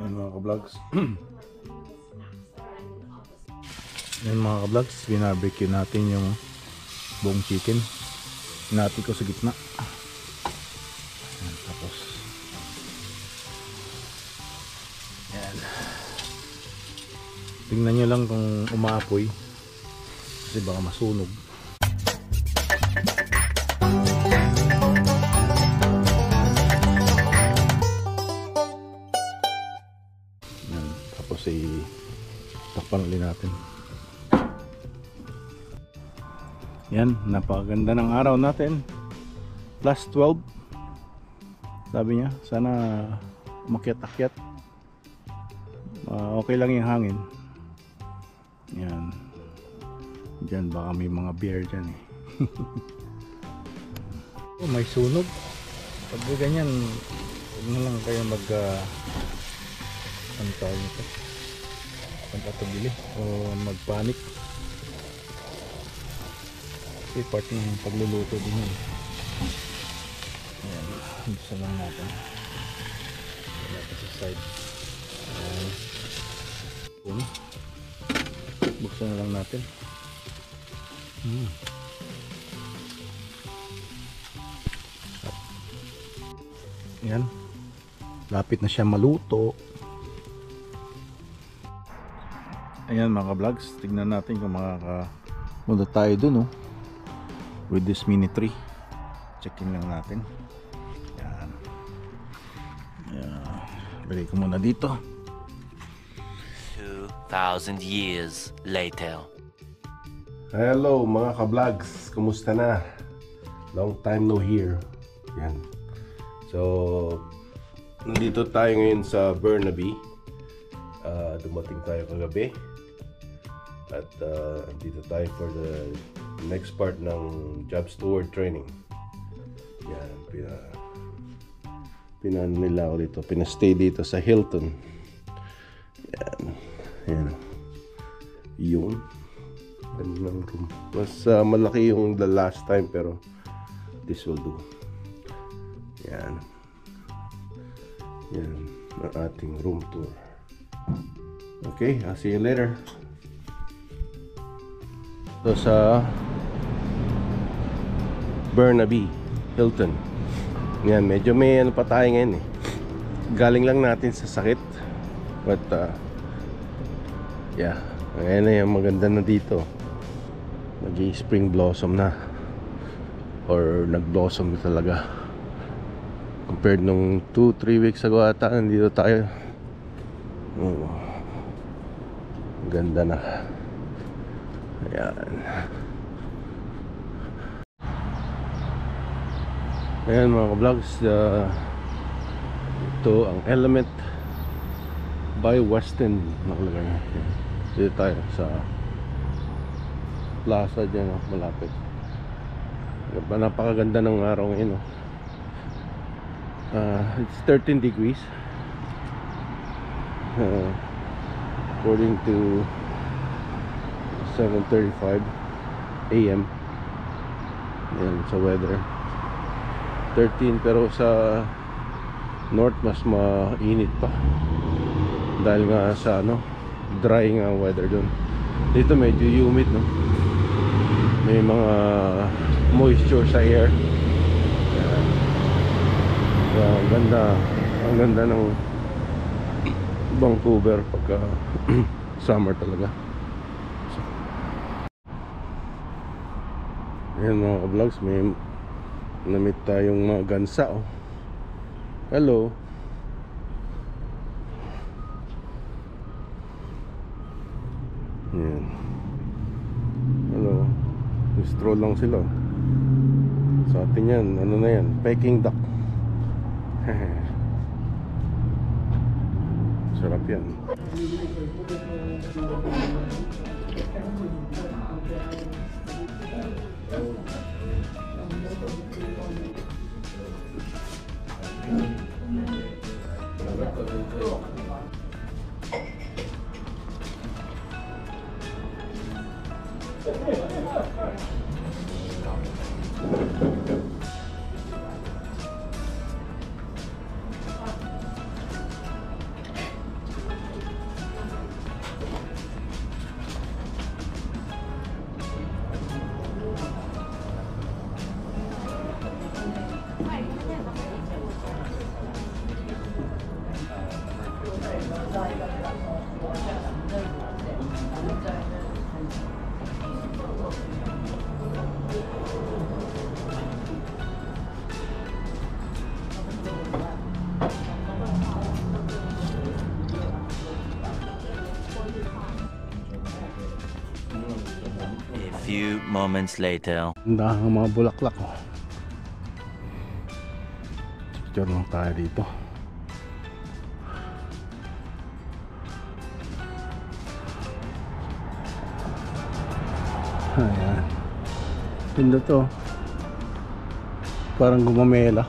Ayan mga ka-vlogs. Ayan mga ka-vlogs, binarbecue natin yung buong chicken. Hinati ko sa gitna. Ayan, tapos ayan. Tingnan nyo lang kung umaapoy kasi baka masunog. Ayan, tapos takpan ulit natin. Yan, napakaganda ng araw natin. Plus 12. Sabi niya, sana umakyat-akyat. Okay lang yung hangin. Yan. Diyan baka may mga bear dyan eh. Oh, may sunog. Pag ganyan, huwag na lang kayo ano tawag nito? Magpatubili o magpanik. Kasi part ng pagluluto din yun. Ayan, gusto lang natin. Wala pa sa side. Ayan. Buksan na lang natin. Ayan. Lapit na siya maluto. Ayan mga vlogs, tignan natin kung makakapunta tayo dun with this mini tree. Checkin lang natin. Ayan. Ayan. Lagay ko muna dito. 2,000 years later. Hello mga ka-vlogs, kumusta na? Long time no hear. Yan. So, nandito tayo ngayon sa Burnaby. Dumating tayo kagabi. At dito tayo for the next part ng job steward training. Yan, pinano nila ako dito. Pinastay dito sa Hilton. Yan. Yan. Yun. Ganda ng room. Mas malaki yung the last time pero this will do. Yan. Yan. Ang ating room tour. Okay, I'll see you later. So sa Burnaby Hilton. Yan, medyo may ano pa tayo ngayon eh. Galing lang natin sa sakit. But yeah, ayan na yung maganda na dito. Nag-i-spring blossom na. Or nag-blossom na talaga. Compared nung 2-3 weeks ago ata, nandito tayo. Ganda na. Ayan. Ayan mga ka-vlogs, ito ang Element by Westin nakalagay. Dito tayo sa plaza dyan, malapit. Napakaganda ng araw ngayon. It's 13 degrees according to 7:35 AM. Yan sa weather 13, pero sa north mas mainit pa dahil nga sa dry nga weather dun. Dito medyo humid, may mga moisture sa air. Ang ganda ng Vancouver pagka summer talaga. Ayan mga ka-vlogs, may namit tayong mga gansa. Hello. Ayan. Hello. Stroll lang sila. Sa atin yan, ano na yan, Peking duck. Sarap yan. A few moments later. Ang dahang mga bulaklak, oh. Picture lang tayo dito. Ayan. Ganda to. Parang gumamela.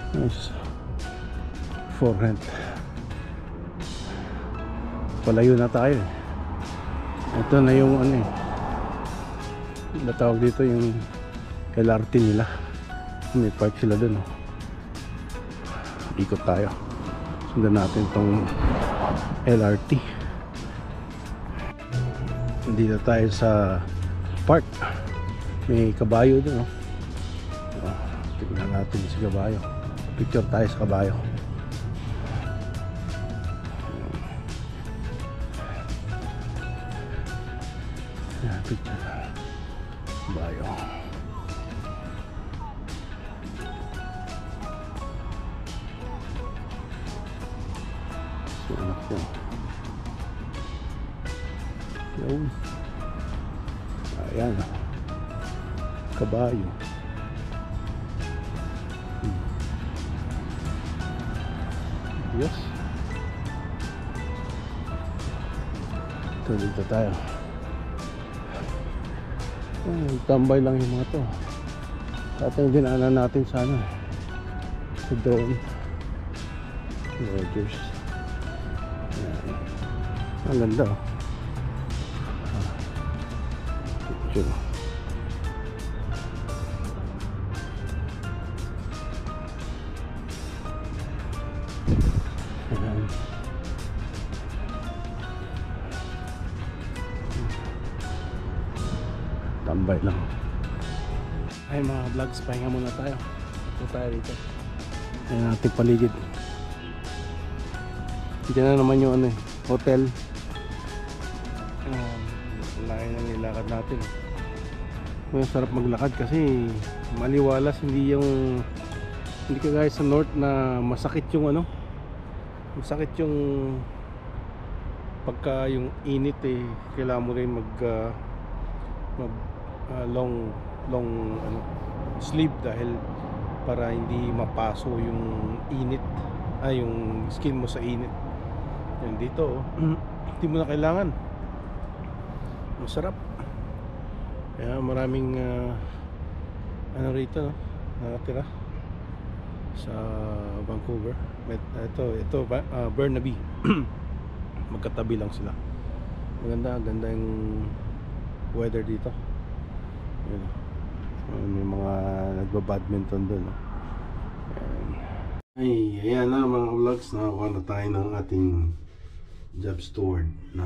Nice. Forehand. Palayo na tayo. Ito na yung ano eh. Natawag dito yung LRT nila. May park sila dun, oh. Ikot tayo. Sundan natin tong LRT. Dito tayo sa park. May kabayo dun, oh. Tignan natin si kabayo. Picture tayo sa kabayo. Yan, picture. Kabayo. Si anak ko. Yun. Ayan. Kabayo. Yes. Ito, dito tayo. Tambay lang yung mga to. Dati yung dinaanan natin sana sa drone. Rogers. Ang ganda, oh. Picture. Ayan. Tambay lang. Ay mga vlogs, pahinga muna tayo. Ito tayo dito. Ayan ating paligid. Diyan na naman yung ano eh, hotel. Lain na nilakad natin. Masarap maglakad kasi maliwalas, hindi kagaya sa north na masakit yung ano. Masakit yung pagka yung init eh, kailangan mo rin mag long ano, sleep dahil para hindi mapaso yung init, yung skin mo sa init. Yan dito, hindi mo na kailangan. Masarap. Kaya maraming ano rito, no, nakatira sa Vancouver. Ito Burnaby. Magkatabi lang sila. Ganda yung weather dito. Yun. May mga nagba-badminton doon, no? Ayan na mga vlogs, nakakuha na tayo ng ating job steward na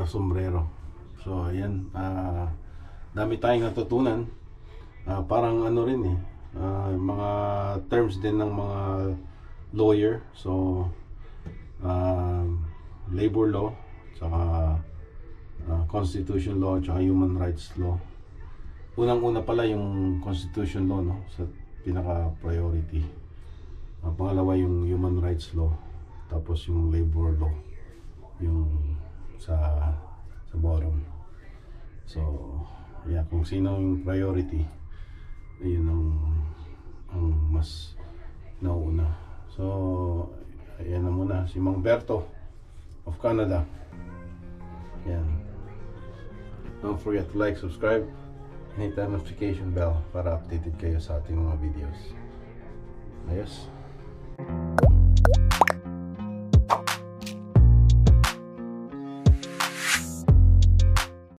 sombrero. So ayan, dami tayong natutunan. Parang ano rin eh, mga terms din ng mga lawyer. So labor law, saka constitution law, saka human rights law. Unang-una pala yung constitution law, no, sa pinaka-priority. Pangalawa yung human rights law, tapos yung labor law yung sa bottom. So yeah, kung sino yung priority, ayun ang mas nauna. So ayan na muna si Mang Berto of Canada. Yan. Don't forget to like, subscribe, and hit the notification bell para updated kayo sa ating mga videos. Ayos.